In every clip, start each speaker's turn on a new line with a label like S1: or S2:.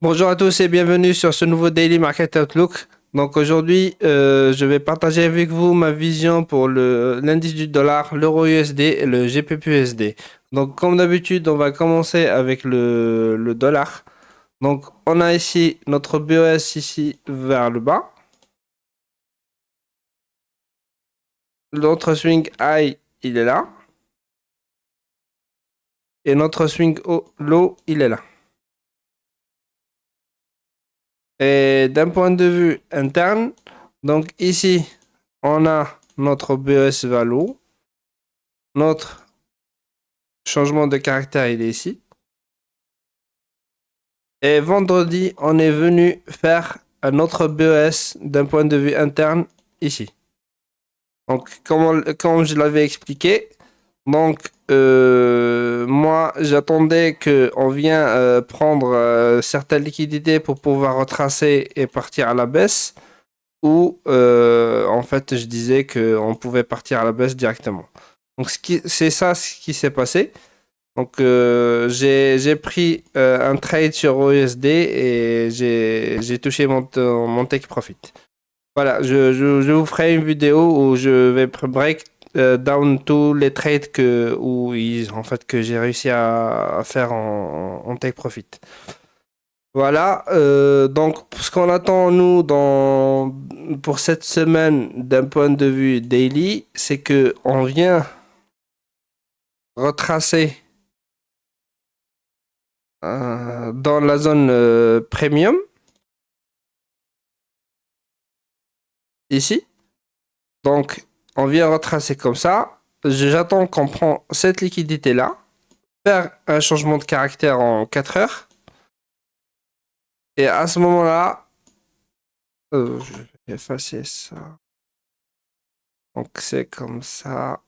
S1: Bonjour à tous et bienvenue sur ce nouveau Daily Market Outlook. Donc aujourd'hui, je vais partager avec vous ma vision pour l'indice du dollar, l'euro USD et le GBP USD. Donc comme d'habitude, on va commencer avec le dollar. Donc on a ici notre BOS ici vers le bas. Notre swing high, il est là. Et notre swing low, il est là. Et d'un point de vue interne, donc ici, on a notre BOS vers le haut. Notre changement de caractère, il est ici. Et vendredi, on est venu faire un autre BES d'un point de vue interne ici. Donc, comme je l'avais expliqué, moi, j'attendais qu'on vienne prendre certaines liquidités pour pouvoir retracer et partir à la baisse. Ou en fait, je disais qu'on pouvait partir à la baisse directement. Donc, c'est ça ce qui s'est passé. Donc, j'ai pris un trade sur USD et j'ai touché mon take profit. Voilà, je vous ferai une vidéo où je vais break down tous les trades en fait, que j'ai réussi à faire en take profit. Voilà, donc ce qu'on attend nous pour cette semaine d'un point de vue daily, c'est que on vient retracer dans la zone premium, ici. Donc, on vient retracer comme ça. J'attends qu'on prend cette liquidité-là, faire un changement de caractère en 4 heures. Et à ce moment-là, je vais effacer ça. Donc, c'est comme ça.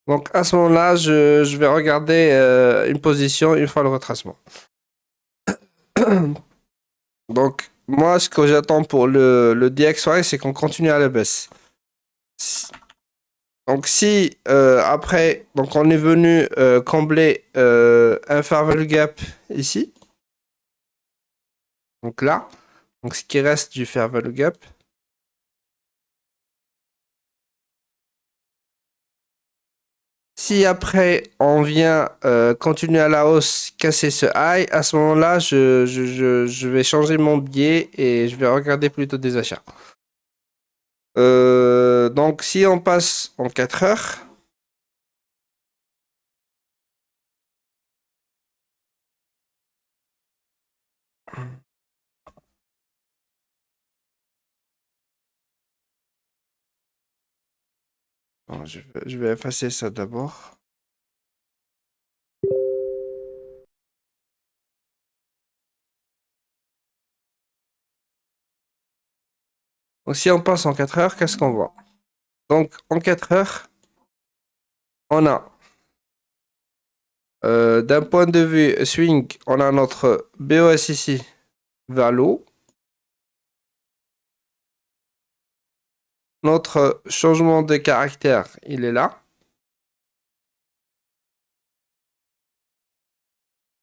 S1: Donc, à ce moment-là, je vais regarder une position une fois le retracement. Donc, moi, ce que j'attends pour le DXY, c'est qu'on continue à la baisse. Donc si après, donc on est venu combler un fair value gap ici, donc là, donc ce qui reste du fair value gap. Si après on vient continuer à la hausse, casser ce high, à ce moment-là, je vais changer mon biais et je vais regarder plutôt des achats. Donc si on passe en 4 heures, bon, je vais effacer ça d'abord. Donc si on passe en 4 heures, qu'est-ce qu'on voit? Donc en 4 heures, on a d'un point de vue swing, on a notre BOS ici vers le haut. Notre changement de caractère, il est là.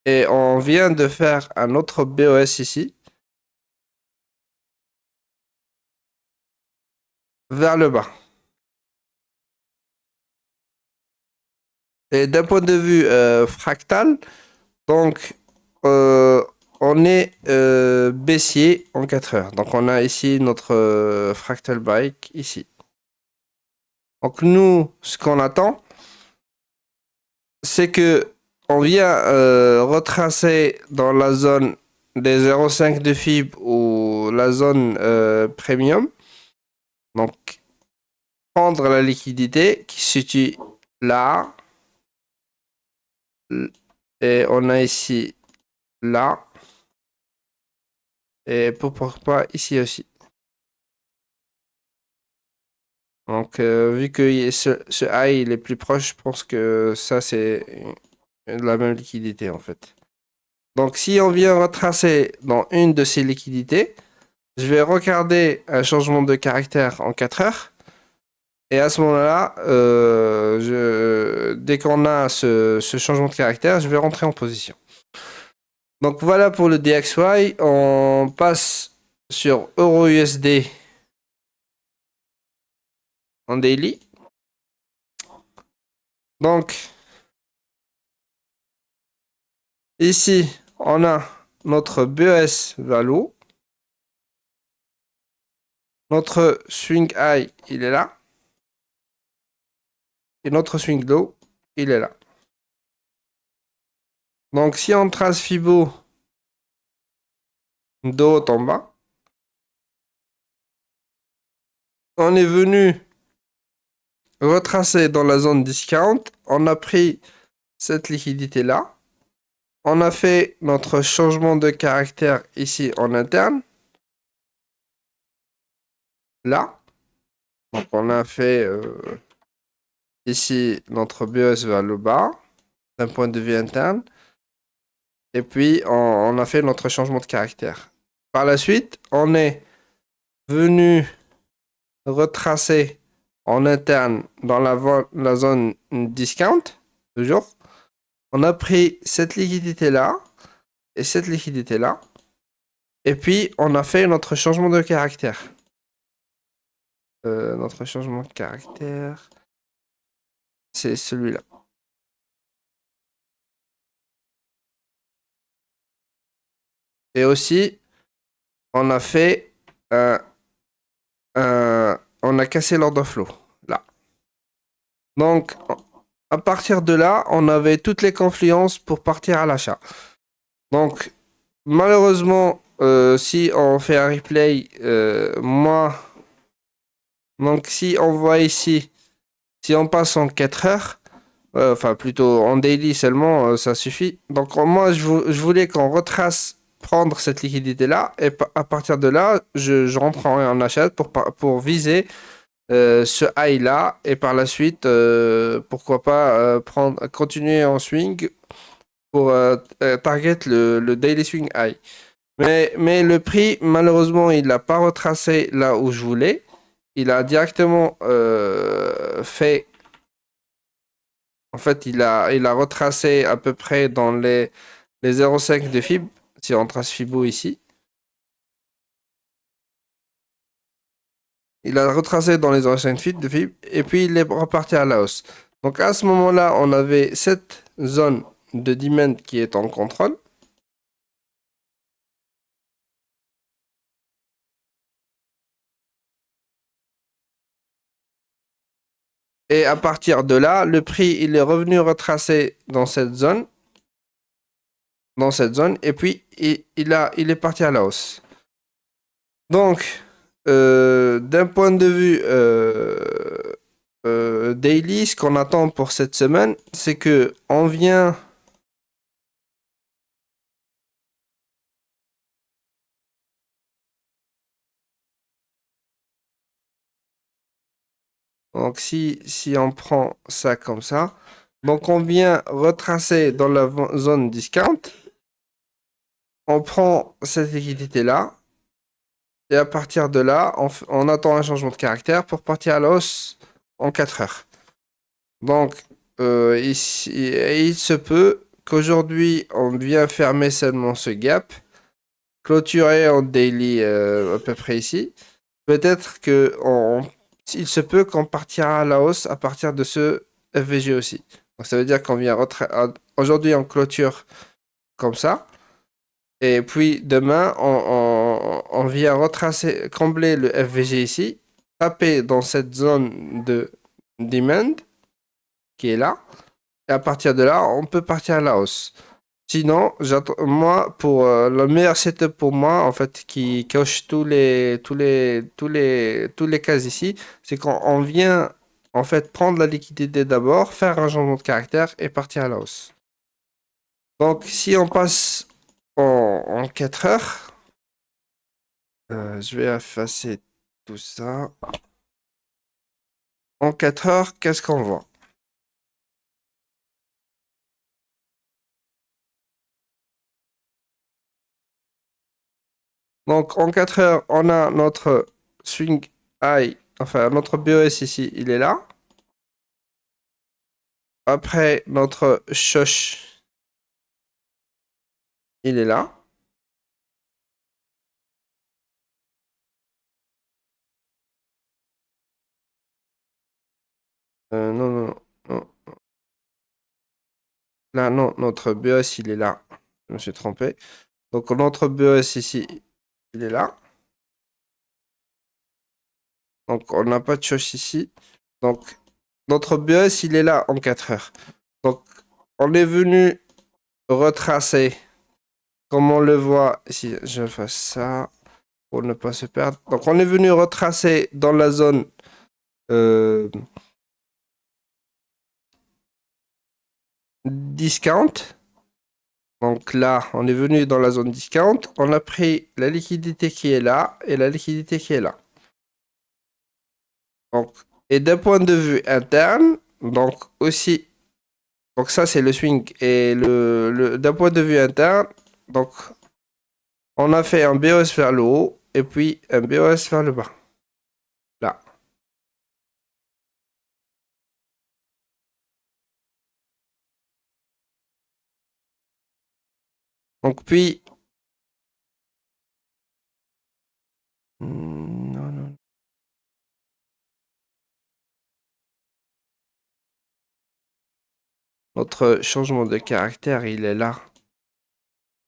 S1: Et on vient de faire un autre BOS ici vers le bas. Et d'un point de vue fractal, donc euh, on est baissier en 4 heures. Donc on a ici notre fractal bike ici. Donc nous, ce qu'on attend, c'est que on vient retracer dans la zone des 0,5 de fibre ou la zone premium. Donc, prendre la liquidité qui se situe là. Et on a ici là. Et pourquoi pas ici aussi. Donc, vu que ce high il est plus proche, je pense que ça c'est la même liquidité en fait. Donc, si on vient retracer dans une de ces liquidités, je vais regarder un changement de caractère en 4 heures. Et à ce moment-là, dès qu'on a ce changement de caractère, je vais rentrer en position. Donc voilà pour le DXY. On passe sur EURUSD en daily. Donc ici, on a notre BES value. Notre swing high, il est là. Et notre swing low, il est là. Donc si on trace Fibo de haut en bas, on est venu retracer dans la zone discount. On a pris cette liquidité-là. On a fait notre changement de caractère ici en interne. Là. Donc on a fait ici notre BES vers le bas d'un point de vue interne. Et puis on a fait notre changement de caractère. Par la suite, on est venu retracer en interne dans la zone discount, toujours. On a pris cette liquidité-là et cette liquidité-là. Et puis, on a fait notre changement de caractère. Notre changement de caractère, c'est celui-là. Et aussi, on a fait on a cassé l'order flow, là. Donc, à partir de là, on avait toutes les confluences pour partir à l'achat. Donc, malheureusement, si on fait un replay, donc si on voit ici, si on passe en 4 heures, enfin plutôt en daily seulement, ça suffit. Donc moi, je voulais qu'on retrace, prendre cette liquidité-là, et à partir de là, je rentre en achat pour viser ce high-là, et par la suite, pourquoi pas continuer en swing pour target le daily swing high. Mais le prix, malheureusement, il n'a pas retracé là où je voulais. Il a directement fait. En fait, il a retracé à peu près dans les 0,5 de Fib. Si on trace Fibo ici. Il a retracé dans les 0,5 feet de Fib. Et puis, il est reparti à la hausse. Donc, à ce moment-là, on avait cette zone de demand qui est en contrôle. Et à partir de là, le prix, il est revenu retracer dans cette zone. Et puis il est parti à la hausse. Donc, d'un point de vue daily, ce qu'on attend pour cette semaine, c'est que on vient. Donc, si on prend ça comme ça, donc on vient retracer dans la zone discount, on prend cette liquidité-là, et à partir de là, on attend un changement de caractère pour partir à la hausse en 4 heures. Donc, il se peut qu'aujourd'hui, on vient fermer seulement ce gap, clôturer en daily à peu près ici. Peut-être il se peut qu'on partira à la hausse à partir de ce FVG aussi. Donc, ça veut dire qu'on vient aujourd'hui, on clôture comme ça. Et puis demain, on vient retracer, combler le FVG ici, taper dans cette zone de demand qui est là. Et à partir de là, on peut partir à la hausse. Sinon, moi, pour le meilleur setup pour moi, en fait, qui coche tous les cas ici, c'est quand on vient, en fait, prendre la liquidité d'abord, faire un changement de caractère et partir à la hausse. Donc, si on passe en 4 heures, je vais effacer tout ça. En 4 heures, qu'est-ce qu'on voit? Donc, en 4 heures, on a notre swing high, enfin, notre BOS ici, il est là. . Après, notre shush, il est là. Non, non, non. Là, non, notre BOS, il est là. Je me suis trompé. Donc, notre BOS ici, il est là. Donc, on n'a pas de choix ici. Donc, notre BOS, il est là en 4 heures. Donc, on est venu retracer, comme on le voit, si je fais ça, pour ne pas se perdre. Donc, on est venu retracer dans la zone euh, discount. Donc là, on est venu dans la zone discount. On a pris la liquidité qui est là et la liquidité qui est là. Donc, et d'un point de vue interne, donc aussi, donc ça c'est le swing. Et d'un point de vue interne, donc on a fait un BOS vers le haut et puis un BOS vers le bas. Là. Donc puis, non, non. Notre changement de caractère, il est là.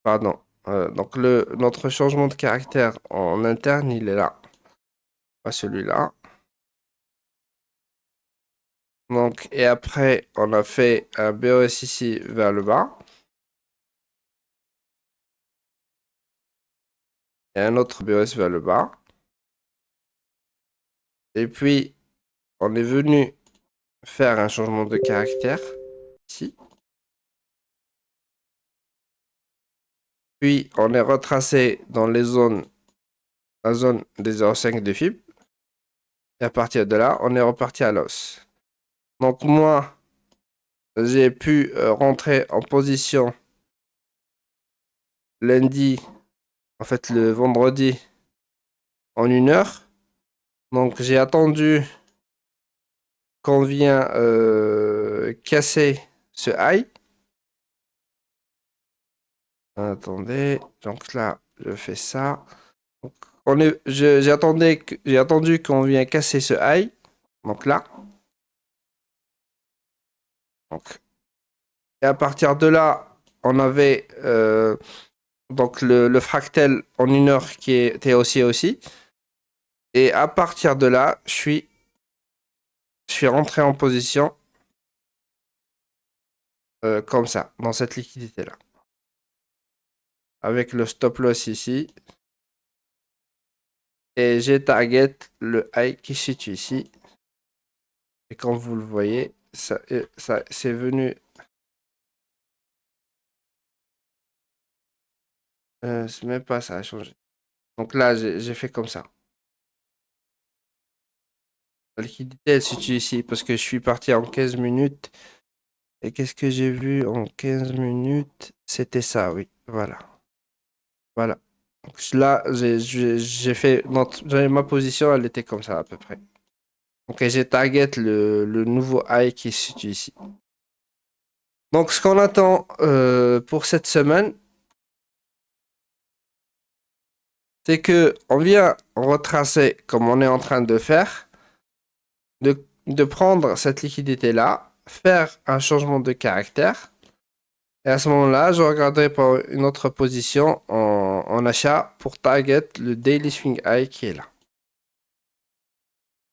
S1: Pardon. Donc notre changement de caractère en interne, il est là. Pas celui-là. Donc, et après, on a fait un BOS ici vers le bas. Et un autre BOS vers le bas. Et puis, on est venu faire un changement de caractère ici. Puis, on est retracé dans les zones, la zone des 0,5 de fib. Et à partir de là, on est reparti à l'os. Donc, moi, j'ai pu rentrer en position lundi, en fait le vendredi, en 1 heure. Donc, j'ai attendu qu'on vient casser ce high. Attendez, donc là, je fais ça. Donc, j'ai attendu qu'on vienne casser ce high. Donc là. Donc, et à partir de là, on avait donc le fractal en 1 heure qui était haussier aussi. Et à partir de là, je suis rentré en position comme ça, dans cette liquidité-là. Avec le stop loss ici. Et j'ai target le high qui se situe ici. Et comme vous le voyez, ça c'est venu. C'est même pas ça a changé. Donc là, j'ai fait comme ça. La liquidité, elle se situe ici parce que je suis parti en 15 minutes. Et qu'est-ce que j'ai vu en 15 minutes? C'était ça, oui. Voilà. Voilà. Donc là, j'ai fait. Ma position, elle était comme ça à peu près. Donc j'ai target le nouveau high qui se situe ici. Donc ce qu'on attend pour cette semaine, c'est que on vient retracer comme on est en train de faire, de prendre cette liquidité-là, faire un changement de caractère. Et à ce moment-là, je regarderai pour une autre position en achat pour target le daily swing high qui est là.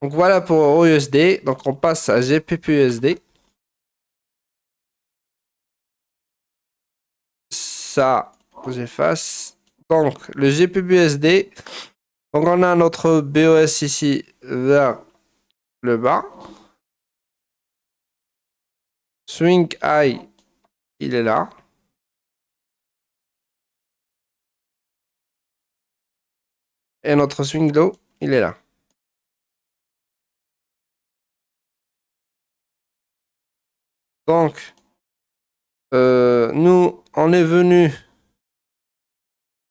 S1: Donc voilà pour USD. Donc on passe à GPPUSD. Ça, j'efface. Donc le GPPUSD. Donc on a notre BOS ici vers le bas. Swing high, il est là. Et notre swing low, il est là. Donc, nous, on est venu,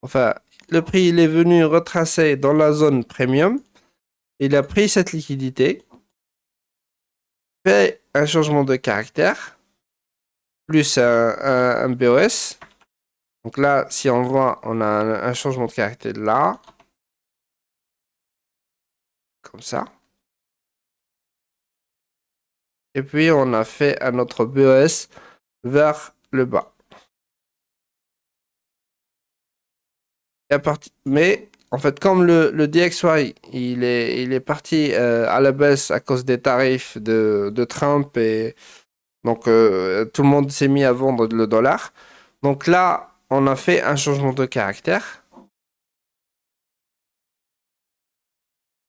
S1: enfin, le prix, il est venu retracer dans la zone premium. Il a pris cette liquidité, fait un changement de caractère, plus un BOS. Donc là, si on voit, on a un changement de caractère là. Comme ça. Et puis, on a fait un autre BES vers le bas. Mais, en fait, comme le DXY, il est parti à la baisse à cause des tarifs de Trump et donc tout le monde s'est mis à vendre le dollar. Donc là, on a fait un changement de caractère.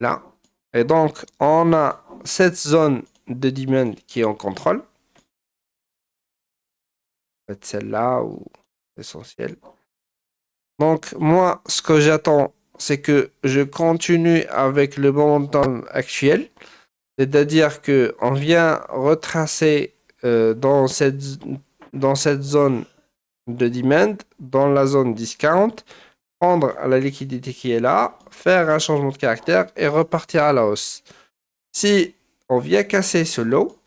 S1: Là. Et donc, on a cette zone de demand qui est en contrôle. En fait, celle-là ou l'essentiel. Donc, moi, ce que j'attends, c'est que je continue avec le momentum actuel. C'est-à-dire qu'on vient retracer dans cette zone de demand, dans la zone discount, prendre la liquidité qui est là, faire un changement de caractère et repartir à la hausse. Si on vient casser ce lot,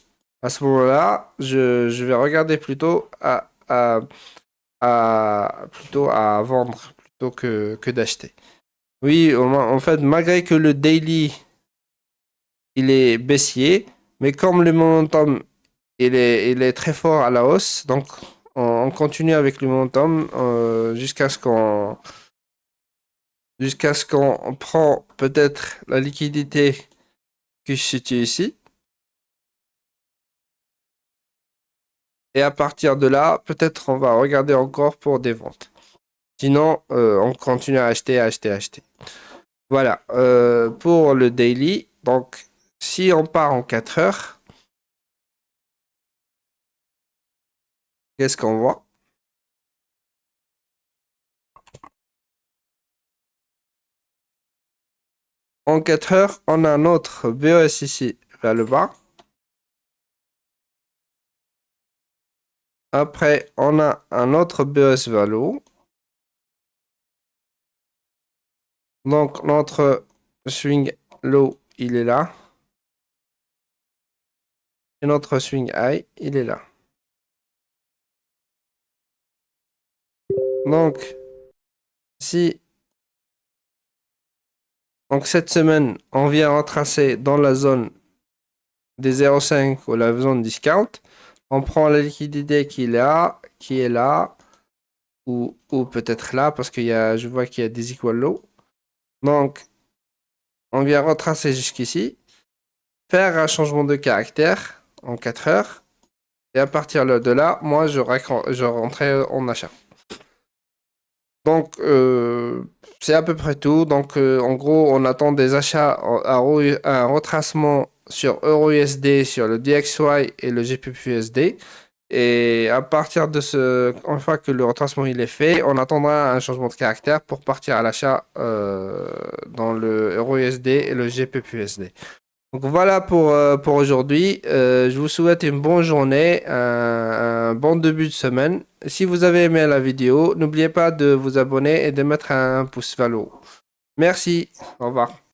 S1: à ce moment-là, je vais regarder plutôt à vendre plutôt que d'acheter. Oui, en fait, malgré que le daily il est baissier, mais comme le momentum il est très fort à la hausse, donc on continue avec le momentum jusqu'à ce qu'on prend peut-être la liquidité qui se situe ici. Et à partir de là, peut-être on va regarder encore pour des ventes. Sinon, on continue à acheter, acheter, acheter. Voilà, pour le daily. Donc, si on part en 4 heures, qu'est-ce qu'on voit? En 4 heures, on a notre BES ici vers le bas. Après, on a un autre BES vers le haut. Donc, notre swing low, il est là. Et notre swing high, il est là. Donc, si cette semaine, on vient retracer dans la zone des 0,5 ou la zone discount, on prend la liquidité qui est là, ou peut-être là, parce je vois qu'il y a des equal low. Donc, on vient retracer jusqu'ici, faire un changement de caractère en 4 heures, et à partir de là, moi, je rentrais en achat. Donc, c'est à peu près tout. Donc, en gros, on attend des achats un retracement sur EURUSD, sur le DXY et le GBPUSD. Et à partir de une fois que le retracement il est fait, on attendra un changement de caractère pour partir à l'achat dans le EURUSD et le GBPUSD. Donc voilà pour aujourd'hui. Je vous souhaite une bonne journée, un bon début de semaine. Si vous avez aimé la vidéo, n'oubliez pas de vous abonner et de mettre un pouce vers le haut. Merci. Au revoir.